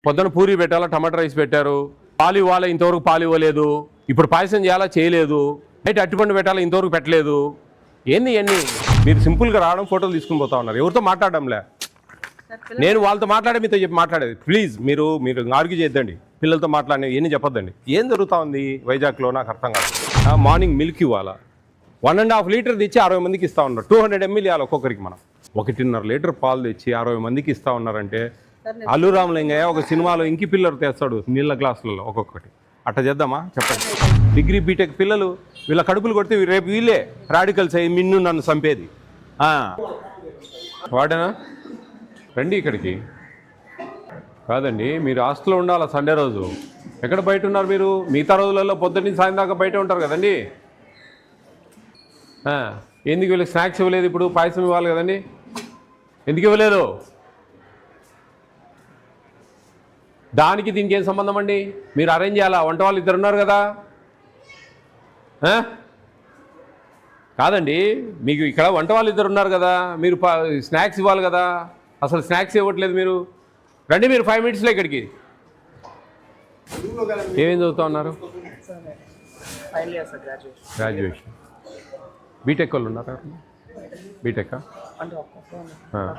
పొద్దున పూరి పెట్టాలా, టమాటా రైస్ పెట్టారు. పాలు ఇవ్వాలా, ఇంతవరకు పాలు ఇవ్వలేదు. ఇప్పుడు పాయసం చేయాలా, చేయలేదు. నైట్ అట్టిపండు పెట్టాలా, ఇంతవరకు పెట్టలేదు. ఏంది ఇవన్నీ? మీరు సింపుల్గా రావడం, ఫోటోలు తీసుకుని పోతా ఉన్నారు. ఎవరితో మాట్లాడడంలే. నేను వాళ్ళతో మాట్లాడే మీతో చెప్పి మాట్లాడేది. ప్లీజ్ మీరు ఆర్గ్యూ చేద్దండి. పిల్లలతో మాట్లాడిన ఇవన్నీ చెప్పొద్దండి. ఏం జరుగుతూ ఉంది వైజాగ్లో నాకు అర్థం కాదు. మార్నింగ్ మిల్క్ ఇవ్వాలా, 1.5 లీటర్ తెచ్చి 60 మందికి ఇస్తూ ఉన్నారు. 200 ml ఇవ్వాలి ఒక్కొక్కరికి. మనం 1.5 లీటర్ పాలు తెచ్చి 60 మందికి ఇస్తూ ఉన్నారంటే అల్లు రామలింగయ్య ఒక సినిమాలో ఇంకి పిల్లలు తెస్తాడు నీళ్ళ గ్లాసులలో ఒక్కొక్కటి. అట్లా చేద్దామా చెప్పండి? డిగ్రీ బీటెక్ పిల్లలు వీళ్ళ కడుపులు కొడితే రేపు వీళ్ళే రాడికల్స్ అయ్యి మిన్ను నన్ను చంపేది. వాడేనా రండి ఇక్కడికి. కాదండి, మీరు హాస్టల్లో ఉండాలా సండే రోజు. ఎక్కడ బయట ఉన్నారు మీరు? మిగతా రోజులలో పొద్దున్నీ సాయం దాకా బయట ఉంటారు కదండి. ఎందుకు వీళ్ళకి స్నాక్స్ ఇవ్వలేదు? ఇప్పుడు పాయసం ఇవ్వాలి కదండి, ఎందుకు ఇవ్వలేదు? దానికి దీనికి ఏం సంబంధం అండి? మీరు అరేంజ్ చేయాలా? వంట వాళ్ళు 2 ఉన్నారు కదా. కాదండి, మీకు ఇక్కడ వంట వాళ్ళు 2 ఉన్నారు కదా, మీరు స్నాక్స్ ఇవ్వాలి కదా. అసలు స్నాక్స్ ఇవ్వట్లేదు మీరు. రండి మీరు 5 minutesలో ఇక్కడికి. ఏమేం చదువుతా ఉన్నారు? గ్రాడ్యుయేషన్. బీటెక్ వాళ్ళు ఉన్నారా? బీటెక్.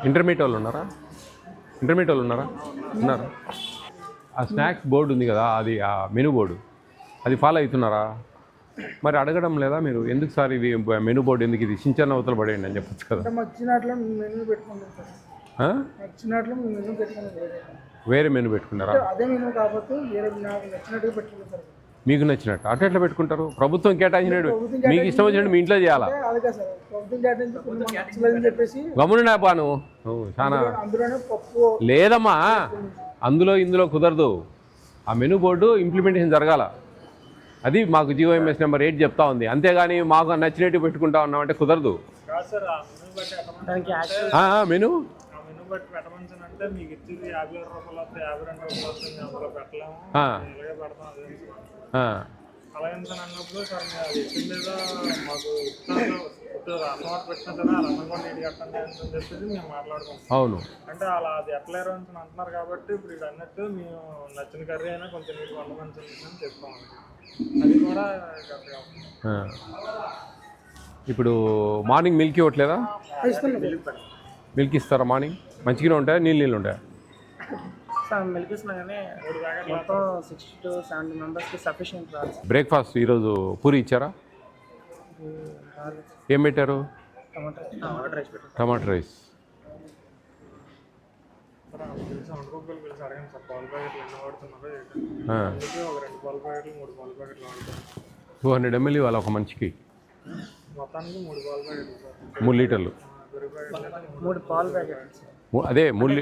ఇంటర్మీడియట్ వాళ్ళు ఉన్నారా? ఇంటర్మీడియట్ వాళ్ళు ఉన్నారా? ఉన్నారు. ఆ స్నాక్స్ బోర్డు ఉంది కదా, అది ఆ మెనూ బోర్డు, అది ఫాలో అవుతున్నారా? మరి అడగడం లేదా మీరు? ఎందుకు సార్ ఇది మెనూ బోర్డు ఎందుకు, ఇది సించన్న అవతల పడేయండి అని చెప్పచ్చు కదా. వేరే మెనూ పెట్టుకున్నారా? మీకు నచ్చినట్టు అట్లా ఎట్లా పెట్టుకుంటారు? ప్రభుత్వం కేటాయించినట్టు మీకు ఇష్టం వచ్చినట్టు మీ ఇంట్లో చేయాలా? గమనినా బాను చాలా లేదమ్మా, అందులో ఇందులో కుదరదు. ఆ మెనూ బోర్డు ఇంప్లిమెంటేషన్ జరగాల. అది మాకు GOMS నెంబర్ 8 చెప్తా ఉంది. అంతేగాని మాకు నచ్చినట్టు పెట్టుకుంటా ఉన్నామంటే కుదరదు. మెనూ అవును అంటే అలా అది ఎట్లా అంటున్నారు కాబట్టి ఇప్పుడు ఇది అన్నట్టు మేము నచ్చిన కర్రీ అయినా కొంచెం నీకు వండమని చెప్తామండి. అది కూడా ఇప్పుడు మార్నింగ్ మిల్క్ ఇవ్వట్లేదా? మిల్క్ ఇస్తారా మార్నింగ్? మంచిగానే ఉంటాయా, నీళ్ళు ఉంటాయా? మిల్క్ ఇస్తున్నా కానీ మొత్తం 60 to 70 మెంబర్స్కి సఫిషియెంట్ రాదు. బ్రేక్ఫాస్ట్ ఈరోజు పూరి ఇచ్చారా? ఏం పెట్టారు? టమాటా రైస్. 200 ml ఇవ్వాలి ఒక మనిషికి. మొత్తానికి 3 పాలు ప్యాకెట్లు, 3 లీటర్లు. 3 పాలు ప్యాకెట్. అదే 30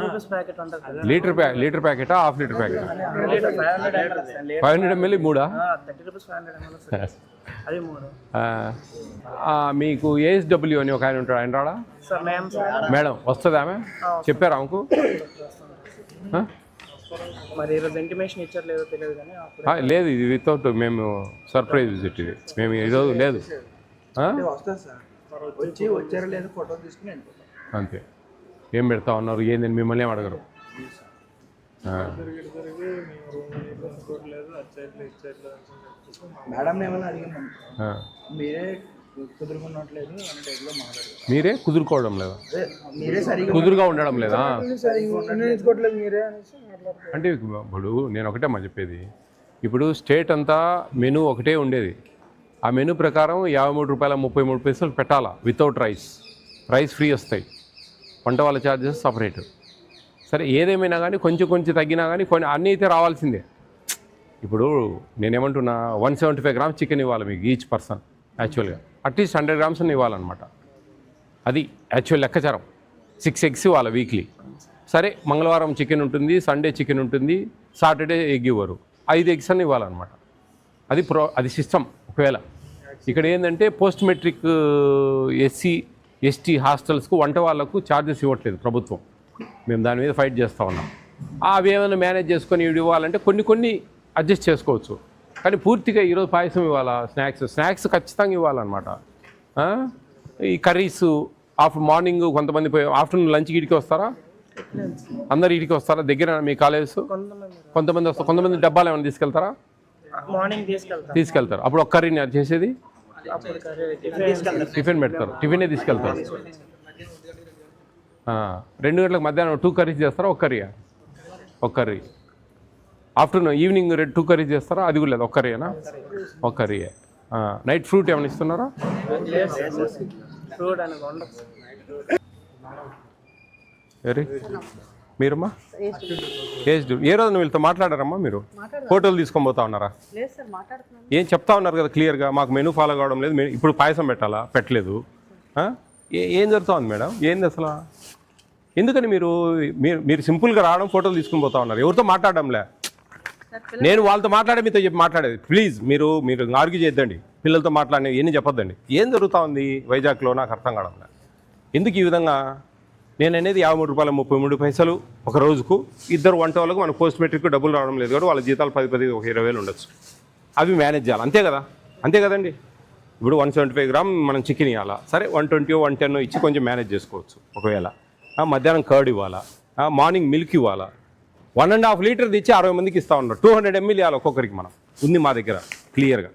రూపీస్ ప్యాకెట్ ఉంటుంది. లీటర్ ప్యాకెటా, half litre packet? 500 ml 3. 30 rupees 500 ml అది 3. మీకు ASW అని ఒక ఆయన ఉంటాడు, ఆయన రాడా? మేడం వస్తుంది ఆమె? చెప్పారా ఆమెకు? మరి ఈరోజు ఇంటిమేషన్ ఇచ్చారు లేదో తెలియదు కానీ లేదు, ఇది వితౌట్ మేము సర్ప్రైజ్ విజిట్. ఇది మేము ఈరోజు లేదు. వచ్చారో లేదు ఫోటో తీసుకుని అంతే. ఏం పెడతా ఉన్నారు ఏందని మిమ్మల్ని ఏం అడగరు. మేడం ఏమైనా అడిగాను, మీరే కుదురుకున్నట్లేదు అనే టైప్లో మాట్లాడారు. మీరే కుదురుకోవడం లేదా? మీరే సరిగా కుదురుగా ఉండడం లేదా మీరే అంటే ఇప్పుడు నేను ఒకటే మా చెప్పేది. ఇప్పుడు స్టేట్ అంతా మెనూ ఒకటే ఉండేది. ఆ మెనూ ప్రకారం 53 రూపాయల 33 పైసలు పెట్టాలా వితౌట్ రైస్ ఫ్రీ వస్తాయి. వంట వాళ్ళ ఛార్జెస్ సపరేట్. సరే ఏదేమైనా కానీ కొంచెం తగ్గినా కానీ కొన్ని అన్నీ అయితే రావాల్సిందే. ఇప్పుడు నేనేమంటున్నా, 175 grams చికెన్ ఇవ్వాలి మీకు ఈచ్ పర్సన్. యాక్చువల్గా అట్లీస్ట్ 100 grams ఇవ్వాలన్నమాట. అది యాక్చువల్ లెక్కచారం. 6 eggs ఇవ్వాలి వీక్లీ. సరే మంగళవారం చికెన్ ఉంటుంది, సండే చికెన్ ఉంటుంది, సాటర్డే ఎగ్ ఇవ్వరు. 5 eggs అని ఇవ్వాలన్నమాట. అది సిస్టమ్. ఒకవేళ ఇక్కడ ఏంటంటే పోస్ట్ మెట్రిక్ SC ST హాస్టల్స్కు వంట వాళ్ళకు ఛార్జెస్ ఇవ్వట్లేదు ప్రభుత్వం. మేము దాని మీద ఫైట్ చేస్తూ ఉన్నాం. అవి ఏమైనా మేనేజ్ చేసుకొని ఇవ్వాలంటే కొన్ని అడ్జస్ట్ చేసుకోవచ్చు. కానీ పూర్తిగా ఈరోజు పాయసం ఇవ్వాలా, స్నాక్స్ ఖచ్చితంగా ఇవ్వాలన్నమాట. ఈ కర్రీస్ మార్నింగ్ కొంతమంది ఆఫ్టర్నూన్ లంచ్ గిడికి వస్తారా, అందరు ఇంటికి వస్తారా? దగ్గర మీ కాలేజెస్? కొంతమంది వస్తారు. కొంతమంది డబ్బాలు ఏమైనా తీసుకెళ్తారా? మార్నింగ్ తీసుకెళ్తారు. అప్పుడు ఒక్క కర్రీని చేసేది టిఫిన్ పెడతారు. టిఫినే తీసుకెళ్తారు. 2 గంటలకు మధ్యాహ్నం 2 కర్రీస్ చేస్తారా? ఒక కర్రీయా? ఒక కర్రీ. ఆఫ్టర్నూన్ ఈవినింగ్ 2 కర్రీస్ చేస్తారా? అది కూడా లేదు, ఒక కర్రీనా? ఒక కర్రీయే. నైట్ ఫ్రూట్ ఏమైనా ఇస్తున్నారా? Very మీరమ్మా aged. ఏ రోజు వీళ్ళతో మాట్లాడారమ్మా మీరు? ఫోటోలు తీసుకొని పోతా ఉన్నారా? ఏం చెప్తా ఉన్నారు కదా క్లియర్గా, మాకు మెనూ ఫాలో కావడం లేదు, ఇప్పుడు పాయసం పెట్టాలా? పెట్టలేదు. ఏం జరుగుతూ ఉంది మేడం? ఏంది అసలు? ఎందుకని మీరు సింపుల్గా రావడం, ఫోటోలు తీసుకుని పోతా ఉన్నారు, ఎవరితో మాట్లాడడంలే. నేను వాళ్ళతో మీతో చెప్పి మాట్లాడేది. ప్లీజ్ మీరు ఆర్గ్యూ చేయొద్దండి, పిల్లలతో మాట్లాడినవి ఏమీ చెప్పొద్దండి. ఏం జరుగుతూ ఉంది వైజాగ్లో నాకు అర్థం కావడంలే. ఎందుకు ఈ విధంగా? నేను అనేది ₹53 ఒక రోజుకు. ఇద్దరు వంట వాళ్ళకు మనకు పోస్ట్ మెట్రిక్ డబ్బులు రావడం లేదు కాబట్టి వాళ్ళ జీతాలు 10 ఒక 20,000 ఉండొచ్చు. అవి మేనేజ్ చేయాలి, అంతే కదా? అంతే కదండి. ఇప్పుడు 175 గ్రామ్ మనం చికెన్ ఇవ్వాలా, సరే 120 110 ఇచ్చి కొంచెం మేనేజ్ చేసుకోవచ్చు. ఒకవేళ మధ్యాహ్నం కర్డ్ ఇవ్వాలా, మార్నింగ్ మిల్క్ ఇవ్వాలా, 1.5 లీటర్ తెచ్చి 60 మందికి ఇస్తూ ఉన్నారు. 200 ml ఇవ్వాలి ఒక్కొక్కరికి. మనం ఉంది మా దగ్గర క్లియర్గా.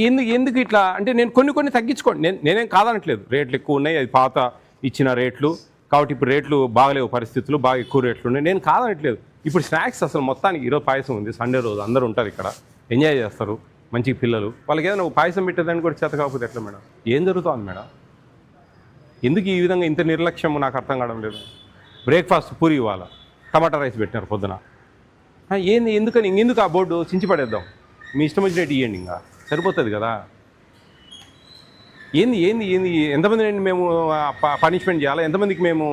ఎందుకు ఇట్లా అంటే నేను కొన్ని తగ్గించుకోండి, నేనేం కాదనట్లేదు. రేట్లు ఎక్కువ ఉన్నాయి, అది పాత ఇచ్చిన రేట్లు కాబట్టి ఇప్పుడు రేట్లు బాగలేవు, పరిస్థితులు బాగా ఎక్కువ రేట్లు ఉన్నాయి, నేను కాదనట్లేదు. ఇప్పుడు స్నాక్స్ అసలు మొత్తానికి ఈరోజు పాయసం ఉంది, సండే రోజు అందరూ ఉంటారు ఇక్కడ, ఎంజాయ్ చేస్తారు మంచిగా పిల్లలు. వాళ్ళకి ఏదైనా పాయసం పెట్టేదాన్ని కూడా చేత కాకపోతే ఎట్లా మేడం? ఏం జరుగుతుంది మేడం? ఎందుకు ఈ విధంగా ఇంత నిర్లక్ష్యం నాకు అర్థం కావడం లేదు. బ్రేక్ఫాస్ట్ పూరి ఇవ్వాలా, టమాటా రైస్ పెట్టినారు పొద్దున. ఎందుకని ఇంకెందుకు ఆ బోర్డు చించి పడేద్దాం, మీ ఇష్టం వచ్చినట్టు ఇవ్వండి, ఇంకా సరిపోతుంది కదా. ఏంది ఎంతమంది మేము పనిష్మెంట్ చేయాలా? ఎంతమందికి మేము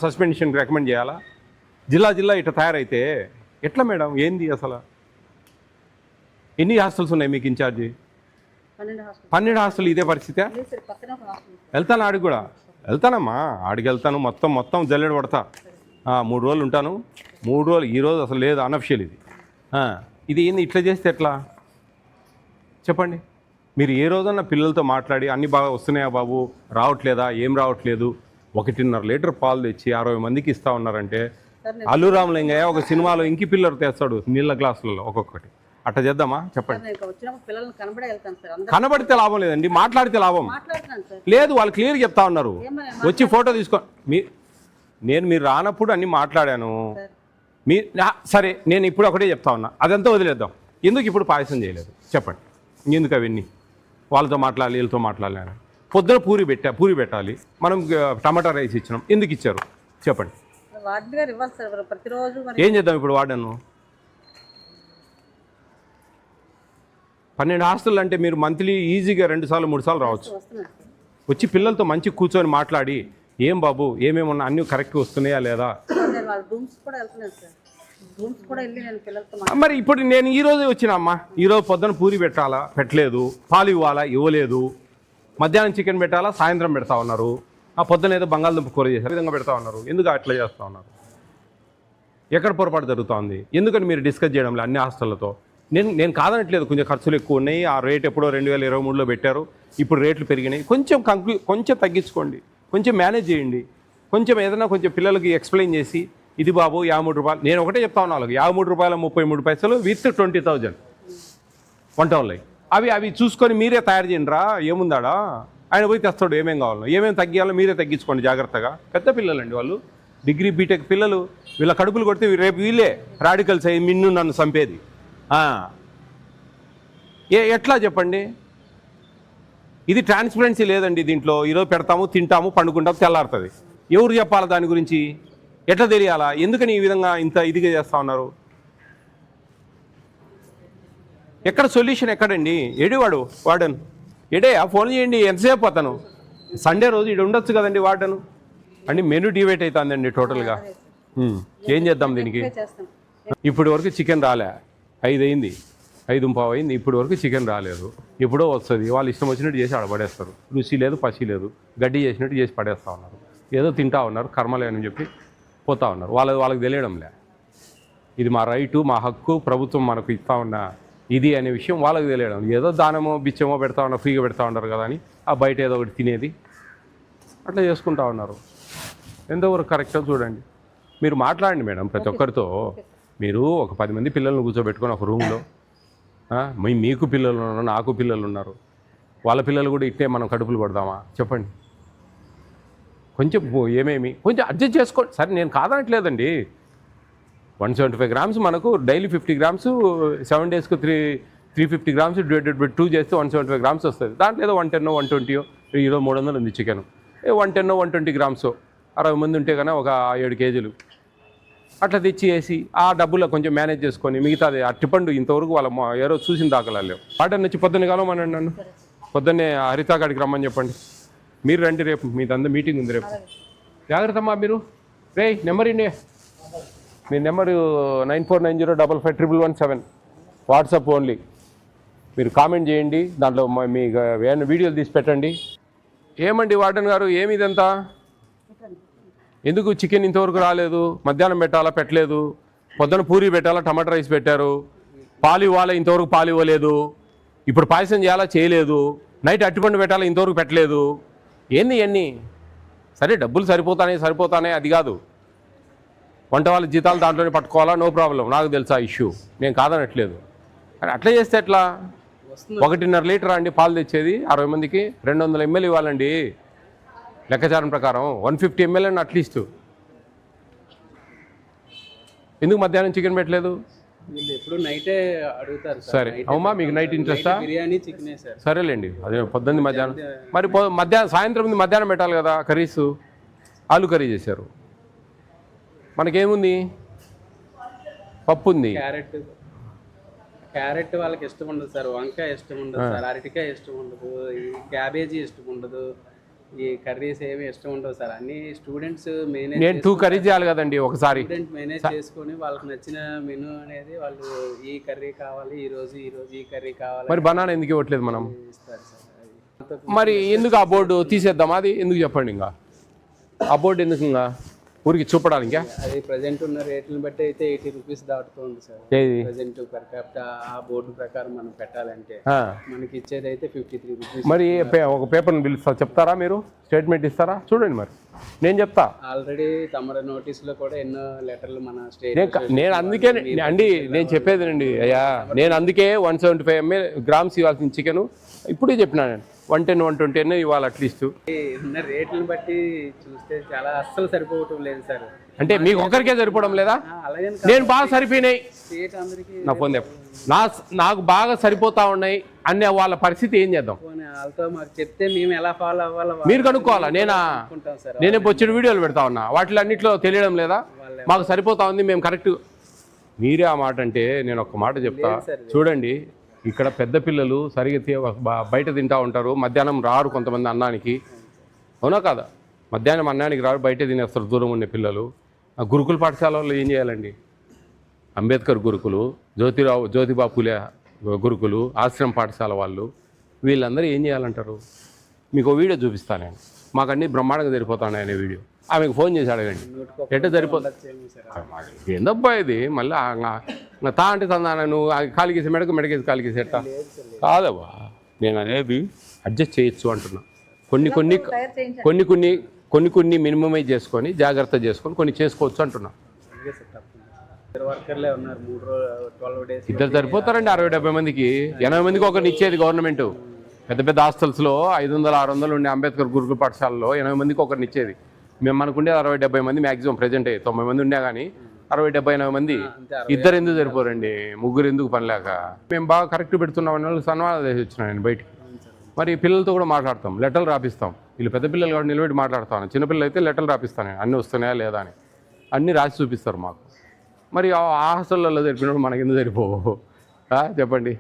సస్పెన్షన్కి రికమెండ్ చేయాలా? జిల్లా ఇట్లా తయారైతే ఎట్లా మేడం? ఏంది అసలు? ఎన్ని హాస్టల్స్ ఉన్నాయి మీకు ఇన్ఛార్జి? 12 హాస్టల్. ఇదే పరిస్థితి? వెళ్తాను ఆడికి కూడా, వెళ్తానమ్మా, ఆడికి వెళ్తాను, మొత్తం జల్లెడ పడతా. 3 రోజులు ఉంటాను. 3 రోజులు ఈరోజు అసలు లేదు, అనఫిషియల్ ఇది ఏంది? ఇట్లా చేస్తే ఎట్లా చెప్పండి? మీరు ఏ రోజన్నా పిల్లలతో మాట్లాడి అన్ని బాగా వస్తున్నాయా బాబు, రావట్లేదా, ఏం రావట్లేదు, 1.5 లీటర్ పాలు తెచ్చి 60 మందికి ఇస్తూ ఉన్నారంటే, అల్లు రామలింగయ్య ఒక సినిమాలో ఇంకి పిల్లలు తెస్తాడు నీళ్ళ గ్లాసులలో ఒక్కొక్కటి. అట్లా చేద్దామా చెప్పండి? కనబడితే లాభం లేదండి, మాట్లాడితే లాభం లేదు. వాళ్ళు క్లియర్గా చెప్తా ఉన్నారు, వచ్చి ఫోటో తీసుకో. మీరు రానప్పుడు అన్నీ మాట్లాడాను. సరే, నేను ఇప్పుడు ఒకటే చెప్తా ఉన్నా, అదంతా వదిలేద్దాం. ఎందుకు ఇప్పుడు పాయసం చేయలేదు చెప్పండి? ఎందుకు అవన్నీ? వాళ్ళతో మాట్లాడాలి, వీళ్ళతో మాట్లాడాలి. పొద్దున పూరి పెట్టాలి, మనం టమాటా రైస్ ఇచ్చినాం, ఎందుకు ఇచ్చారు చెప్పండి? ఏం చేద్దాం ఇప్పుడు? వార్డెను 12 హాస్టల్ అంటే మీరు మంత్లీ ఈజీగా 2 సార్లు 3 సార్లు రావచ్చు. వచ్చి పిల్లలతో మంచి కూర్చొని మాట్లాడి, ఏం బాబు ఏమేమన్నా అన్నీ కరెక్ట్గా వస్తున్నాయా లేదా? మరి ఇప్పుడు నేను ఈరోజు వచ్చినమ్మా, ఈరోజు పొద్దున పూరి పెట్టాలా, పెట్టలేదు. పాలు ఇవ్వాలా, ఇవ్వలేదు. మధ్యాహ్నం చికెన్ పెట్టాలా, సాయంత్రం పెడతా ఉన్నారు. పొద్దున ఏదో బంగాళదుంప కూర చేశారు, విధంగా పెడతా ఉన్నారు. ఎందుకు అట్లా చేస్తూ ఉన్నారు? ఎక్కడ పొరపాటు జరుగుతుంది? ఎందుకని మీరు డిస్కస్ చేయడంలో అన్ని హాస్టళ్లతో? నేను కాదనట్లేదు, కొంచెం ఖర్చులు ఎక్కువ ఉన్నాయి. ఆ రేట్ ఎప్పుడో 2023లో పెట్టారు, ఇప్పుడు రేట్లు పెరిగినాయి. కొంచెం తగ్గించుకోండి, కొంచెం మేనేజ్ చేయండి. కొంచెం ఏదైనా కొంచెం పిల్లలకి ఎక్స్ప్లెయిన్ చేసి, ఇది బాబు ₹53. నేను ఒకటే చెప్తా ఉన్నా వాళ్ళకి, ₹53.33 విత్ 20,000 వంట వాళ్ళకి. అవి చూసుకొని మీరే తయారు చేయండి రా, ఏముందాడా ఆయన పోయి తెస్తాడు. ఏమేం కావాలో ఏమేమి తగ్గియాలో మీరే తగ్గించుకోండి జాగ్రత్తగా. పెద్ద పిల్లలండి వాళ్ళు, డిగ్రీ బీటెక్ పిల్లలు. వీళ్ళ కడుపులు కొడితే రేపు వీళ్ళే రాడికల్స్ అయ్యి నన్ను చంపేది. ఎట్లా చెప్పండి? ఇది ట్రాన్స్పరెన్సీ లేదండి దీంట్లో. ఈరోజు పెడతాము, తింటాము, పండుకుంటాము, తెల్లారుతుంది. ఎవరు చెప్పాలి దాని గురించి? ఎట్లా తెలియాలా? ఎందుకని ఈ విధంగా ఇంత ఇదిగా చేస్తూ ఉన్నారు? ఎక్కడ సొల్యూషన్ ఎక్కడండి? ఏడివాడు వార్డెన్? ఫోన్ చేయండి, ఎంతసేపు అతను? సండే రోజు ఇక్కడ ఉండొచ్చు కదండి వార్డెను. అండి మెనూ డివైట్ అవుతుందండి టోటల్గా. ఏం చేద్దాం దీనికి? ఇప్పటి వరకు చికెన్ రాలే, 5 అయింది, 5:15 అయింది, ఇప్పటి వరకు చికెన్ రాలేదు. ఎప్పుడో వస్తుంది, వాళ్ళు ఇష్టం వచ్చినట్టు చేసి ఆడపడేస్తారు. రుచి లేదు, పసి లేదు, గడ్డి చేసినట్టు చేసి పడేస్తూ ఉన్నారు. ఏదో తింటా ఉన్నారు, కర్మలేని చెప్పి పోతా ఉన్నారు. వాళ్ళకి తెలియడంలే. ఇది మా రైటు, మా హక్కు, ప్రభుత్వం మనకు ఇస్తా ఉన్న ఇది అనే విషయం వాళ్ళకి తెలియడం. ఏదో దానమో బిచ్చమో పెడతా ఉన్నారు, ఫ్రీగా పెడతా ఉన్నారు కదా అని ఆ బయట ఏదో ఒకటి తినేది అట్లా చేసుకుంటా ఉన్నారు. ఎంతవరకు కరెక్టో చూడండి. మీరు మాట్లాడండి మేడం ప్రతి ఒక్కరితో. మీరు ఒక 10 మంది పిల్లల్ని కూర్చోబెట్టుకొని ఒక రూమ్లో, మీకు పిల్లలు ఉన్నారు, నాకు పిల్లలు ఉన్నారు, వాళ్ళ పిల్లలు కూడా ఇట్టే మనం కడుపులు కొడదామా చెప్పండి? కొంచెం ఏమేమి కొంచెం అడ్జస్ట్ చేసుకోండి. సరే నేను కాదనట్లేదండి. 175 గ్రామ్స్ మనకు daily 50 grams 7 డేస్కు 350 grams divided by 2 చేస్తే 175 గ్రామ్స్ వస్తుంది. దాంట్లో ఏదో 110 120 ఈరోజు 300 ఉంది చికెన్, 110 120 గ్రామ్స్ 60 మంది ఉంటే కన్నా ఒక 7 కేజీలు అట్లా తెచ్చి వేసి ఆ డబ్బులో కొంచెం మేనేజ్ చేసుకొని మిగతాది అట్టిపండు ఇంతవరకు వాళ్ళ ఎవరో చూసిన దాఖలాలు లేవు. పాటను వచ్చి పొద్దున్న కాలమనండి, నన్ను పొద్దున్నే హరితా కాడికి రమ్మని చెప్పండి. మీరు రండి, రేపు మీదంతా మీటింగ్ ఉంది రేపు. జాగ్రత్త అమ్మా మీరు. రే నెంబర్ ఇండి, మీ నెంబరు 9490551117 వాట్సాప్ ఓన్లీ. మీరు కామెంట్ చేయండి, దాంట్లో మీ వీడియోలు తీసి పెట్టండి. ఏమండి వార్డెన్ గారు, ఏమి ఇదంతా? ఎందుకు చికెన్ ఇంతవరకు రాలేదు? మధ్యాహ్నం పెట్టాలా, పెట్టలేదు. పొద్దున పూరి పెట్టాలా, టమాటా రైస్ పెట్టారు. పాలు ఇవ్వాలా, ఇంతవరకు పాలు ఇవ్వలేదు. ఇప్పుడు పాయసం చేయాలా, చేయలేదు. నైట్ అట్టిపండు పెట్టాలా, ఇంతవరకు పెట్టలేదు. ఏంది ఇవన్నీ? సరే డబ్బులు సరిపోతానే అది కాదు. వంట వాళ్ళ జీతాలు దాంట్లోనే పట్టుకోవాలా, నో ప్రాబ్లం, నాకు తెలుసా ఇష్యూ, నేను కాదనట్లేదు. కానీ అట్లా చేస్తే ఎట్లా? 1.5 లీటర్ అండి పాలు తెచ్చేది 60 మందికి, 200 ml ఇవ్వాలండి లెక్కచారం ప్రకారం. 150 ml అని అట్లీస్ట్. ఎందుకు మధ్యాహ్నం చికెన్ పెట్టలేదు? వీళ్ళు ఎప్పుడు నైటే అడుగుతారు సార్. సరే అవుమా, మీకు నైట్ ఇంట్రెస్టా? బిర్యానీ చికెనే సార్. సరేలేండి, అదే పొద్దున్న మధ్యాహ్నం. మరి సాయంత్రం మధ్యాహ్నం పెట్టాలి కదా కర్రీస్. ఆలు కర్రీ చేశారు. మనకేముంది? పప్పు ఉంది. క్యారెట్ వాళ్ళకి ఇష్టం ఉండదు సార్, వంకాయ ఇష్టం ఉండదు సార్, అరటికాయ ఇష్టం ఉండదు, ఈ క్యాబేజీ ఇష్టం ఉండదు, ఈ కర్రీస్ ఏమి ఇష్టం ఉండవు సార్. అన్ని స్టూడెంట్స్ మేనేజ్, నేను 2 కర్రీ చేయాలి కదండి ఒకసారి. స్టూడెంట్ మేనేజ్ చేసుకొని వాళ్ళకి నచ్చిన మెనూ అనేది వాళ్ళు ఈ కర్రీ కావాలి, ఈ రోజు ఈ కర్రీ కావాలి. మరి బనానా ఎందుకు ఇవ్వట్లేదు మనం? ఇస్తారు సార్. మరి ఎందుకు ఆ బోర్డు తీసేద్దాం? అది ఎందుకు చెప్పండి? ఇంకా ఆ బోర్డు ఎందుకు? ఇంకా ఊరికి చూపడానికి అది ప్రజెంట్ ఉన్న రేట్లను బట్టి అయితే 80 రూపీస్ దాటుతుంది సార్. ఏది ప్రజెంట్ పర్ క్యాపిటల్ ఆ బోర్డు ప్రకారం మనం పెట్టాలంటే మనకి ఇచ్చేది అయితే 53 రూపీస్. మరి ఒక పేపర్ని పిలుస్తా, చెప్తారా మీరు? స్టేట్మెంట్ ఇస్తారా? చూడండి మరి నేను చెప్తా. ఆల్రెడీ తమర నోటీసులో కూడా ఎన్నో లెటర్లు మన స్టేట్. నేను అందుకే అండి నేను చెప్పేది అండి అయ్యా, నేను అందుకే 175 గ్రామ్స్ ఇవ్వాల్సిన చికెన్ ఇప్పుడే చెప్పినా. నేను 110 120 ఇవ్వాలి అట్లీస్ట్. ఉన్న రేట్లను బట్టి చూస్తే చాలా అస్సలు సరిపోవటం లేదు సార్. అంటే మీకు ఒక్కరికే సరిపోవడం లేదా? అలాగే నేను బాగా సరిపోయినాయి, స్టేట్ అందరికి నా ఫోన్ నాకు బాగా సరిపోతా ఉన్నాయి అనే వాళ్ళ పరిస్థితి ఏం చేద్దాం? వాళ్ళతో మాకు చెప్తే మేము ఎలా ఫాలో అవ్వాలో మీరు కనుక్కోవాలా. నేనే బొచ్చిన వీడియోలు పెడతా ఉన్నా, వాటిలో అన్నింటిలో తెలియడం లేదా? మాకు సరిపోతా ఉంది, మేము కరెక్ట్. మీరే ఆ మాట అంటే నేను ఒక మాట చెప్తా చూడండి. ఇక్కడ పెద్ద పిల్లలు సరిగ్గా బయట తింటూ ఉంటారు, మధ్యాహ్నం రారు కొంతమంది అన్నానికి, అవునా కాదా? మధ్యాహ్నం అన్నానికి రారు, బయట తినేస్తారు దూరం ఉండే పిల్లలు. ఆ గురుకుల పాఠశాలలో ఏం చేయాలండి? అంబేద్కర్ గురుకులు, జ్యోతిబా పూలే గురుకులు, ఆశ్రమ పాఠశాల వాళ్ళు, వీళ్ళందరూ ఏం చేయాలంటారు? మీకు వీడియో చూపిస్తాను నేను. మాకు అన్నీ బ్రహ్మాండంగా సరిపోతాను అనే వీడియో. ఆమెకు ఫోన్ చేసి అడగండి ఎట్లా సరిపోతుంది. ఏందబ్బా ఇది మళ్ళీ తా అంటే తందాన నువ్వు కాలికేసి మెడకేసి కాలికేసి ఎట్టా కాదబ్బా. నేను అనేది అడ్జస్ట్ చేయొచ్చు అంటున్నా. కొన్ని మినిమమైజ్ చేసుకొని జాగ్రత్త చేసుకొని కొన్ని చేసుకోవచ్చు అంటున్నా. ఇద్దరు సరిపోతారండి 60-70 మందికి. 80 మందికి ఒకరిని ఇచ్చేది గవర్నమెంట్. పెద్ద పెద్ద హాస్టల్స్లో 500-600 ఉండే అంబేద్కర్ గురుకుల పాఠశాలలో 80 మందికి ఒకరిని ఇచ్చేది. మేము మనకుండే 60-70 మంది మ్యాక్సిమం. ప్రజెంట్ 90 మంది ఉన్నా కానీ 60-70-80 మంది. ఇద్దరు ఎందుకు సరిపోరండి? ముగ్గురు ఎందుకు పనిలేక? మేము బాగా కరెక్ట్ పెడుతున్నాం వాళ్ళకి సన్మానాలు చేసి వచ్చినా నేను బయటికి. మరి పిల్లలతో కూడా మాట్లాడతాం, లెటర్లు రాపిస్తాం. వీళ్ళు పెద్ద పిల్లలు కాబట్టి నిలబెట్టి మాట్లాడతాను. చిన్నపిల్లలు అయితే లెటర్లు రాపిస్తాను నేను, అన్నీ వస్తున్నాయా లేదా అని. అన్నీ రాసి చూపిస్తారు మాకు. మరి ఆ హాస్టల్లో జరిపినప్పుడు మనకి ఎందుకు సరిపోవు చెప్పండి?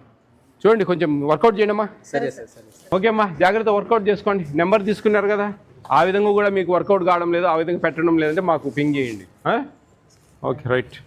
చూడండి కొంచెం వర్కౌట్ చేయండి అమ్మా. సరే సార్, సరే. ఓకే అమ్మా, జాగ్రత్త వర్కౌట్ చేసుకోండి. నెంబర్ తీసుకున్నారు కదా, ఆ విధంగా కూడా మీకు వర్కౌట్ కావడం లేదు, ఆ విధంగా పెట్టడం లేదంటే మాకు పింగ్ చేయండి. Okay right.